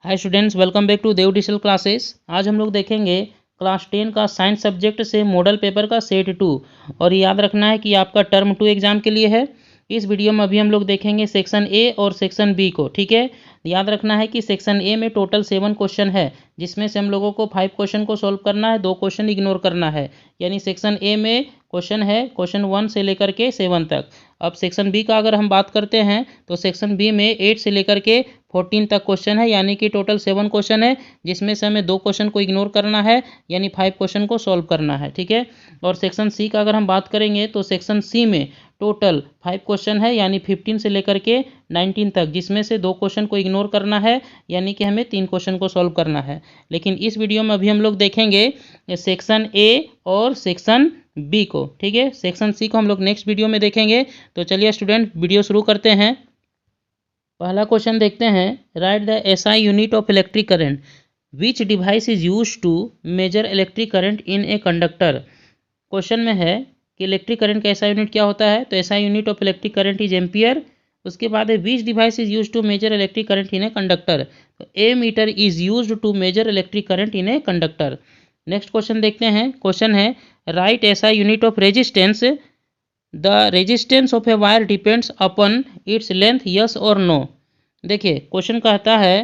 Hi students, welcome back to Dev digital classes. आज हम लोग देखेंगे क्लास 10 का साइंस सब्जेक्ट से मॉडल पेपर का सेट 2। और ये याद रखना है कि आपका टर्म 2 एग्जाम के लिए है। इस वीडियो में अभी हम लोग देखेंगे सेक्शन ए और सेक्शन बी को। ठीक है, याद रखना है कि सेक्शन ए में टोटल 7 क्वेश्चन है, जिसमें से हम लोगों को 5 क्वेश्चन को सॉल्व करना है, 2 क्वेश्चन इग्नोर करना है। यानी सेक्शन ए में क्वेश्चन है क्वेश्चन 1 से लेकर के 7 तक। अब सेक्शन बी का अगर हम बात करते हैं तो सेक्शन बी में 8 से लेकर के 14 तक क्वेश्चन है, यानी कि टोटल 7 क्वेश्चन है, जिसमें से हमें 2 क्वेश्चन को इग्नोर करना है, यानी 5 क्वेश्चन को सॉल्व करना है। ठीक है, और सेक्शन सी का अगर हम बात करेंगे तो सेक्शन सी में टोटल 5 क्वेश्चन है, यानी 15 से लेकर के 19 तक, जिसमें से 2 क्वेश्चन को इग्नोर करना है, यानी कि हमें 3 क्वेश्चन को सॉल्व करना है। लेकिन इस वीडियो में अभी हम लोग देखेंगे सेक्शन ए और सेक्शन बी को। ठीक है, सेक्शन सी को हम लोग नेक्स्ट वीडियो में देखेंगे। तो चलिए स्टूडेंट, वीडियो शुरू करते हैं। पहला क्वेश्चन देखते हैं। Right the SI unit of electric current which device is use to measure electric current in a conductor. Question में है कि इलेक्ट्रिक करंट का एसआई यूनिट क्या होता है, तो SI unit of electric current is ampere. उसके बाद है which device is use to measure electric current in a conductor, तो ammeter is use to measure electric current in a conductor. Next question देखते हैं। Question है right SI unit of resistance the resistance of a wire depends upon its length, yes और no. देखिए, question कहता है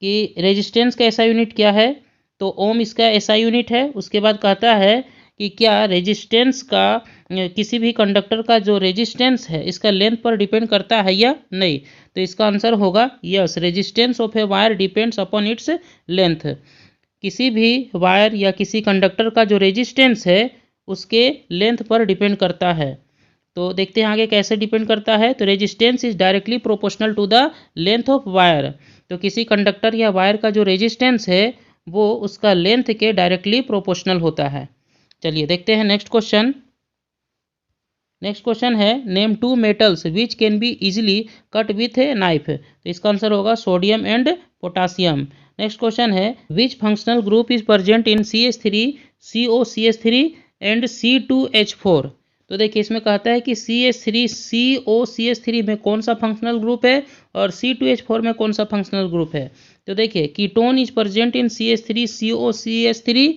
कि resistance का SI unit क्या है, तो ओम इसका एसआई यूनिट है। उसके बाद कहता है कि क्या रेजिस्टेंस का किसी भी कंडक्टर का जो रेजिस्टेंस है इसका लेंथ पर डिपेंड करता है या नहीं, तो इसका आंसर होगा yes, resistance of a wire depends upon its length. किसी भी वायर या किसी कंडक्टर का जो रेजिस्टेंस है उसके लेंथ पर डिपेंड करता है। तो देखते हैं आगे कैसे डिपेंड करता है। तो resistance is directly proportional to the length of wire, तो किसी कंडक्टर या वायर का जो रेजिस्टेंस है वो उसका लेंथ के डायरेक्टली प्रोपोर्शनल होता है। चलिए देखते हैं नेक्स्ट क्वेश्चन। नेक्स्ट क्वेश्चन है name 2 metals which can be easily cut with a knife, तो इसका आंसर होगा sodium and potassium. Next question है which functional group is present in CH3 COCH3 and C2H4। तो देखिए, इसमें कहता है कि CH3 COCH3 में कौन सा फंक्शनल ग्रुप है और C2H4 में कौन सा फंक्शनल ग्रुप है। तो देखिए, ketone is present in CH3 COCH3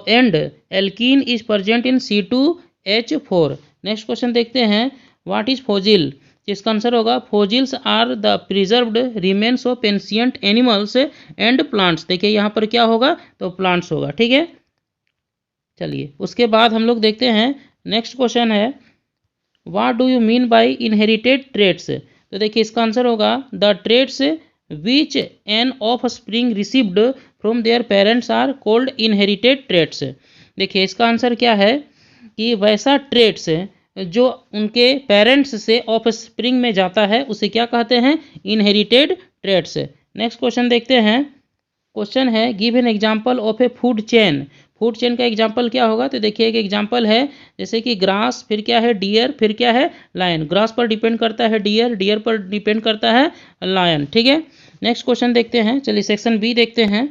and alkene is present in C2H4। Next question देखते हैं। व्हाट इज फोजिल, इसका आंसर होगा fossils are the preserved remains of ancient animals and plants. देखिए यहाँ पर क्या होगा, तो प्लांट्स होगा। ठीक है, चलिए उसके बाद हम लोग देखते हैं। नेक्स्ट क्वेश्चन है what do you mean by inherited traits, तो देखिए इसका आंसर होगा the traits which an offspring received from their parents are called inherited traits. देखिए इसका आंसर क्या है कि वैसा ट्रेट्स जो उनके पेरेंट्स से ऑफ स्प्रिंग में जाता है उसे क्या कहते हैं, इनहेरिटेड ट्रेट्स। नेक्स्ट क्वेश्चन देखते हैं। क्वेश्चन है give an example of A food chain. Food chain का एग्जांपल क्या होगा, तो देखिए एक एग्जांपल है जैसे कि ग्रास, फिर क्या है डियर, फिर क्या है लायन। ग्रास पर डिपेंड करता है डियर, डियर पर डिपेंड करता है लायन। ठीक है, नेक्स्ट क्वेश्चन देखते हैं। चलिए सेक्शन बी देखते हैं।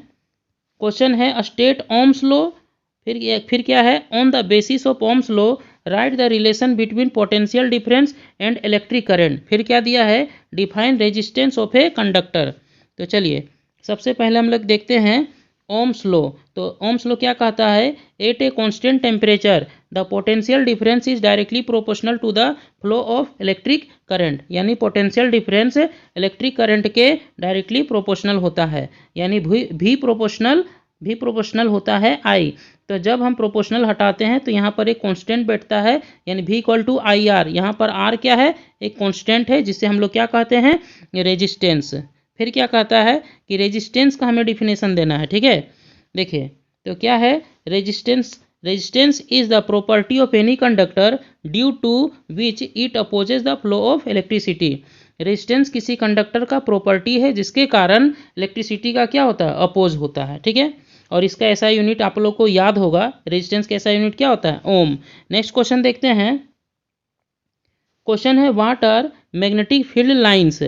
क्वेश्चन है स्टेट ओम्स लॉ, फिर क्या है on the basis of Ohm's law write the relation between potential difference and electric current. फिर क्या दिया है, define resistance of a conductor. तो चलिए सबसे पहले हम लोग देखते हैं ओम्स लॉ। तो ओम्स लॉ क्या कहता है, at a constant temperature the potential difference is directly proportional to the flow of electric current. यानी पोटेंशियल डिफरेंस इलेक्ट्रिक करंट के डायरेक्टली प्रोपोर्शनल होता है, यानी भी प्रोपोर्शनल होता है आई। तो जब हम प्रोपोर्शनल हटाते हैं तो यहाँ पर एक कांस्टेंट बैठता है, यानी V इक्वल टू IR। यहाँ पर R क्या है, एक कांस्टेंट है, जिससे हम लोग क्या कहते हैं, रेजिस्टेंस। फिर क्या कहता है कि रेजिस्टेंस का हमें डिफिनेशन देना है। ठीक है, देखिए तो क्या है resistance is the property of any conductor due to which it opposes the flow of electricity. Resistance किसी कंडक्टर का प्रॉपर्टी है जिसके कारण इलेक्ट्रिसिटी का क्या होता है, अपोज होता है। ठीक है, और इसका ऐसा यूनिट आप लोग को याद होगा, रेजिस्टेंस का ऐसा यूनिट क्या होता है, ओम। नेक्स्ट क्वेश्चन देखते हैं। क्वेश्चन है what are magnetic field lines.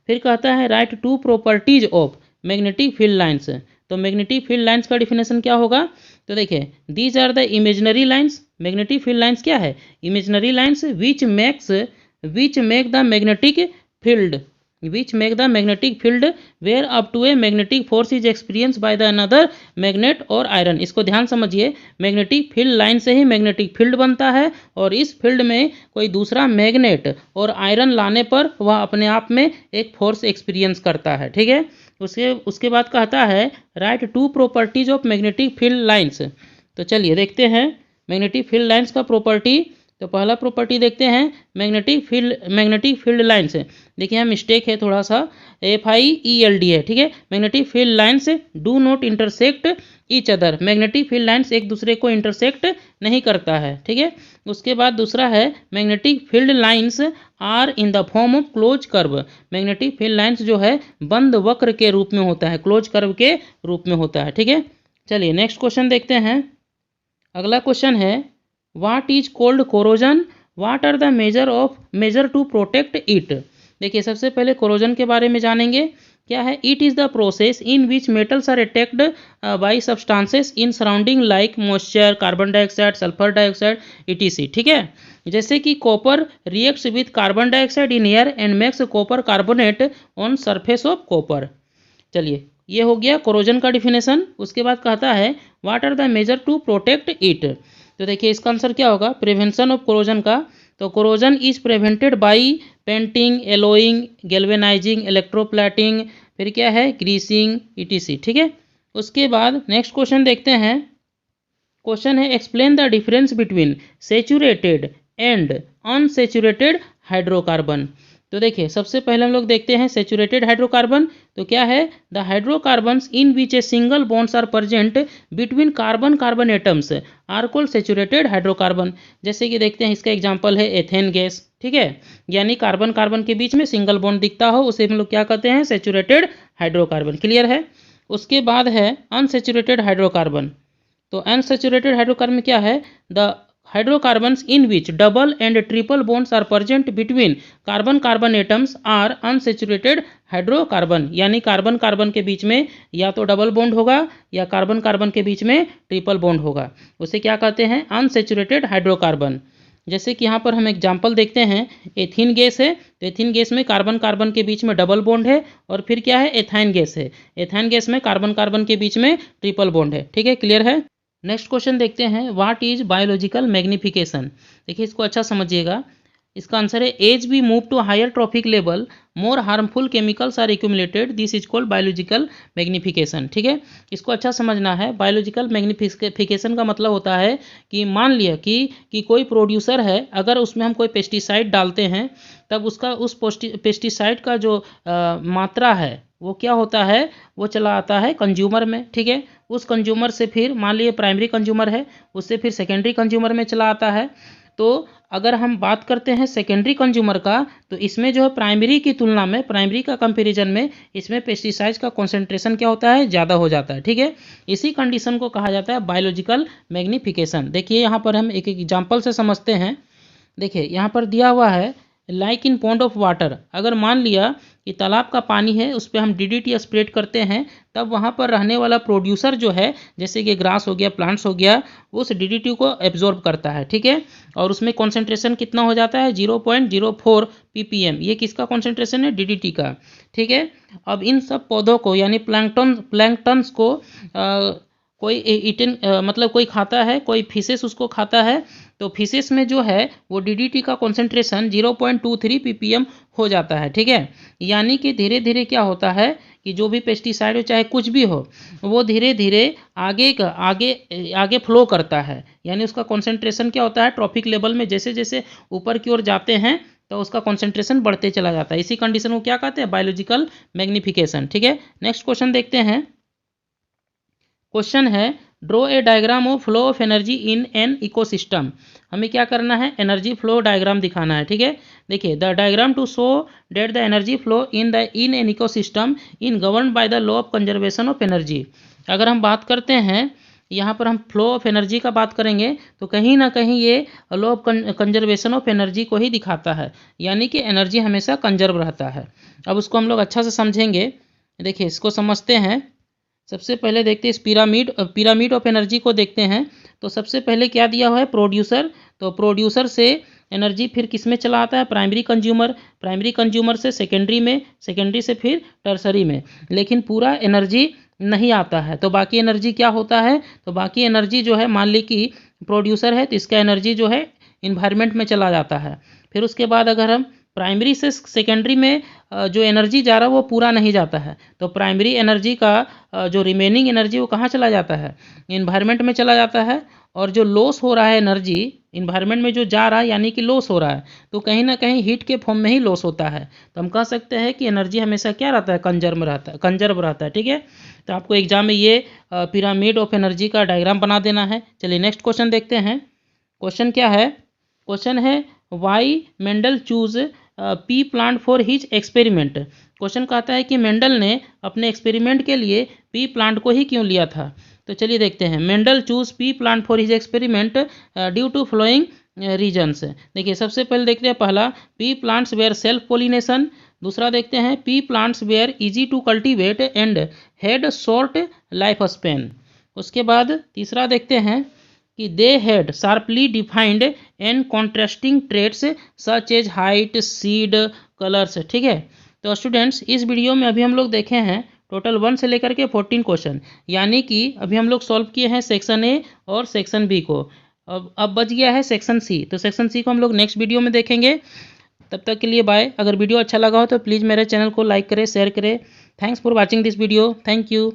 फिर कहता है write 2 properties of magnetic field lines. तो मैग्नेटिक फील्ड लाइंस का डिफिनेशन क्या होगा, तो देखिए these are the imaginary lines. Magnetic field lines क्या है, imaginary lines which make the magnetic field which make the magnetic field where up to a magnetic force is experienced by the another magnet or iron। इसको ध्यान समझिए, magnetic field line से ही magnetic field बनता है और इस field में कोई दूसरा मैग्नेट और आयरन लाने पर वह अपने आप में एक फोर्स एक्सपीरियंस करता है। ठीक है, उसके बाद कहता है write two properties of magnetic field lines. तो चलिए देखते हैं मैग्नेटिक फील्ड लाइंस का प्रॉपर्टी। तो पहला प्रॉपर्टी देखते हैं मैग्नेटिक फील्ड लाइंस। देखिए यहाँ मिस्टेक है थोड़ा सा, FIELD है। ठीक है, magnetic field lines do not intersect each other. Magnetic field lines एक दूसरे को इंटरसेक्ट नहीं करता है। ठीक है, उसके बाद दूसरा है magnetic field lines are in the form of close curve. Magnetic field lines जो है बंद वक्र के रूप में होता है, क्लोज कर्व के रूप में होता है। ठीक है, चलिए नेक्स्ट क्वेश्चन देखते हैं। अगला क्वेश्चन है what is called corrosion, what are the measure to protect it. देखिए सबसे पहले कोरोजन के बारे में जानेंगे। क्या है, it is the process in which metals are attacked by substances in surrounding like moisture, carbon dioxide, sulphur dioxide etc। ठीक है, जैसे कि copper reacts with carbon dioxide in air and makes copper carbonate on surface of copper. चलिए ये हो गया corrosion का definition. उसके बाद कहता है what are the measure to protect it. तो देखिए इसका आंसर क्या होगा, प्रिवेंशन ऑफ कोरोजन का। तो corrosion is prevented by painting, allowing, galvanising, electroplating, फिर क्या है ग्रीसिंग etc। ठीक है, उसके बाद नेक्स्ट क्वेश्चन देखते हैं। क्वेश्चन है explain the difference between saturated and unsaturated hydrocarbon. तो देखिए सबसे पहले हम लोग देखते हैं सैचुरेटेड हाइड्रोकार्बन। तो क्या है, the hydrocarbons in which a single bonds are present between carbon carbon atoms are called saturated hydrocarbon. जैसे कि देखते हैं इसका एग्जांपल है एथेन गैस। ठीक है, यानी कार्बन कार्बन के बीच में सिंगल बॉन्ड दिखता हो उसे हम लोग क्या कहते हैं, सैचुरेटेड हाइड्रोकार्बन। क्लियर है। उसके बाद है अनसैचुरेटेड हाइड्रोकार्बन। तो अनसैचुरेटेड हाइड्रोकार्बन क्या है, the hydrocarbons in which double and triple bonds are present between carbon carbon atoms are unsaturated hydrocarbon. यानी कार्बन कार्बन के बीच में या तो डबल बॉन्ड होगा या कार्बन कार्बन के बीच में ट्रिपल बॉन्ड होगा, उसे क्या कहते हैं, अनसैचुरेटेड हाइड्रोकार्बन। जैसे कि यहाँ पर हम एग्जाम्पल देखते हैं, एथीन गैस है तो एथीन गैस में कार्बन कार्बन के बीच में डबल बॉन्ड है, और फिर क्या है, एथाइन गैस है, एथाइन गैस में कार्बन कार्बन के बीच में ट्रिपल बॉन्ड है। ठीक है, क्लियर है। नेक्स्ट क्वेश्चन देखते हैं व्हाट इज बायोलॉजिकल मैग्निफिकेशन। देखिए इसको अच्छा समझिएगा। इसका आंसर है as we move to higher trophic level more harmful chemicals are accumulated, this is called biological magnification. ठीक है, इसको अच्छा समझना है। बायोलॉजिकल मैग्निफिकेशन का मतलब होता है कि मान लिया कि कोई प्रोड्यूसर है, अगर उसमें हम कोई पेस्टिसाइड डालते हैं तब उसका उस पेस्टिसाइड का जो मात्रा है वो क्या होता है, वो चला आता है कंज्यूमर में। ठीक है, उस कंज्यूमर से फिर मान लिए प्राइमरी कंज्यूमर है, उससे फिर सेकेंडरी कंज्यूमर में चला आता है। तो अगर हम बात करते हैं सेकेंडरी कंज्यूमर का, तो इसमें जो है प्राइमरी की तुलना में, प्राइमरी का कंपैरिजन में इसमें पेस्टिसाइड्स का कॉन्सेंट्रेशन क्या होता है, ज़्यादा हो जाता है। ठीक है, इसी कंडीशन को कहा जाता है बायोलॉजिकल मैग्निफिकेशन। देखिए यहाँ पर हम एक एग्जाम्पल से समझते हैं। देखिए यहाँ पर दिया हुआ है like in pond of water. अगर मान लिया कि तालाब का पानी है, उस पर हम DDT स्प्रेड करते हैं, तब वहाँ पर रहने वाला प्रोड्यूसर जो है, जैसे कि ग्रास हो गया, प्लांट्स हो गया, उस DDT को एब्जॉर्ब करता है। ठीक है, और उसमें कॉन्सेंट्रेशन कितना हो जाता है, 0.04 ppm। ये किसका कॉन्सेंट्रेशन है, DDT का। ठीक है, अब इन सब पौधों को यानी प्लैंक्टन्स को मतलब कोई खाता है, कोई फिशेस उसको खाता है, तो फिशेस में जो है वो DDT का कॉन्सेंट्रेशन 0.23 ppm हो जाता है। ठीक है, यानी कि धीरे धीरे क्या होता है कि जो भी पेस्टिसाइड हो चाहे कुछ भी हो, वो धीरे धीरे आगे फ्लो करता है। यानी उसका कॉन्सेंट्रेशन क्या होता है, ट्रॉफिक लेवल में जैसे जैसे ऊपर की ओर जाते हैं तो उसका कॉन्सेंट्रेशन बढ़ते चला जाता है। इसी कंडीशन को क्या कहते हैं, बायोलॉजिकल मैग्निफिकेशन। ठीक है, नेक्स्ट क्वेश्चन देखते हैं। क्वेश्चन है draw a diagram of flow of energy in an ecosystem. हमें क्या करना है, एनर्जी फ्लो डायग्राम दिखाना है। ठीक है, देखिए the diagram to show that the energy flow in an ecosystem in govern by the law of conservation of energy. अगर हम बात करते हैं, यहाँ पर हम फ्लो ऑफ एनर्जी का बात करेंगे, तो कहीं ना कहीं ये law of conservation of energy को ही दिखाता है, यानी कि एनर्जी हमेशा कंजर्व रहता है। अब उसको हम लोग अच्छा से समझेंगे। देखिए इसको समझते हैं। सबसे पहले देखते हैं इस पिरामिड ऑफ एनर्जी को देखते हैं। तो सबसे पहले क्या दिया हुआ है, प्रोड्यूसर। तो प्रोड्यूसर से एनर्जी फिर किस में चला आता है, प्राइमरी कंज्यूमर से सेकेंडरी में, सेकेंडरी से फिर टर्सरी में, लेकिन पूरा एनर्जी नहीं आता है। तो बाकी एनर्जी क्या होता है, तो बाकी एनर्जी जो है, मान ली कि प्रोड्यूसर है तो इसका एनर्जी जो है इन्वायरमेंट में चला जाता है। फिर उसके बाद अगर हम प्राइमरी से सेकेंडरी में जो एनर्जी जा रहा है वो पूरा नहीं जाता है, तो प्राइमरी एनर्जी का जो रिमेनिंग एनर्जी वो कहाँ चला जाता है, इन्वायरमेंट में चला जाता है। और जो लॉस हो रहा है एनर्जी इन्वायरमेंट में जो जा रहा है, यानी कि लॉस हो रहा है, तो कहीं ना कहीं हीट के फॉर्म में ही लॉस होता है। तो हम कह सकते हैं कि एनर्जी हमेशा क्या रहता है, कंजर्व रहता है। ठीक है, तो आपको एग्जाम में ये पिरामिड ऑफ एनर्जी का डायग्राम बना देना है। चलिए नेक्स्ट क्वेश्चन देखते हैं। क्वेश्चन क्या है, क्वेश्चन है why Mendel choose pea plant for his experiment. Question कहता है कि मेंडल ने अपने एक्सपेरिमेंट के लिए पी प्लांट को ही क्यों लिया था। तो चलिए देखते हैं। Mendel choose pea plant for his experiment due to following reasons. देखिए सबसे पहले देखते हैं, पहला pea plants were self pollination, दूसरा देखते हैं pea plants were easy to cultivate and had short life span. उसके बाद तीसरा देखते हैं कि they had sharply defined and contrasting traits such as height, seed, colours. ठीक है, तो स्टूडेंट्स इस वीडियो में अभी हम लोग देखे हैं टोटल 1 से लेकर के 14 क्वेश्चन, यानी कि अभी हम लोग सॉल्व किए हैं सेक्शन ए और सेक्शन बी को। अब बच गया है सेक्शन सी, तो सेक्शन सी को हम लोग नेक्स्ट वीडियो में देखेंगे। तब तक के लिए बाय। अगर वीडियो अच्छा लगा हो तो प्लीज़ मेरे चैनल को लाइक करें, शेयर करें। Thanks for watching this video. Thank you.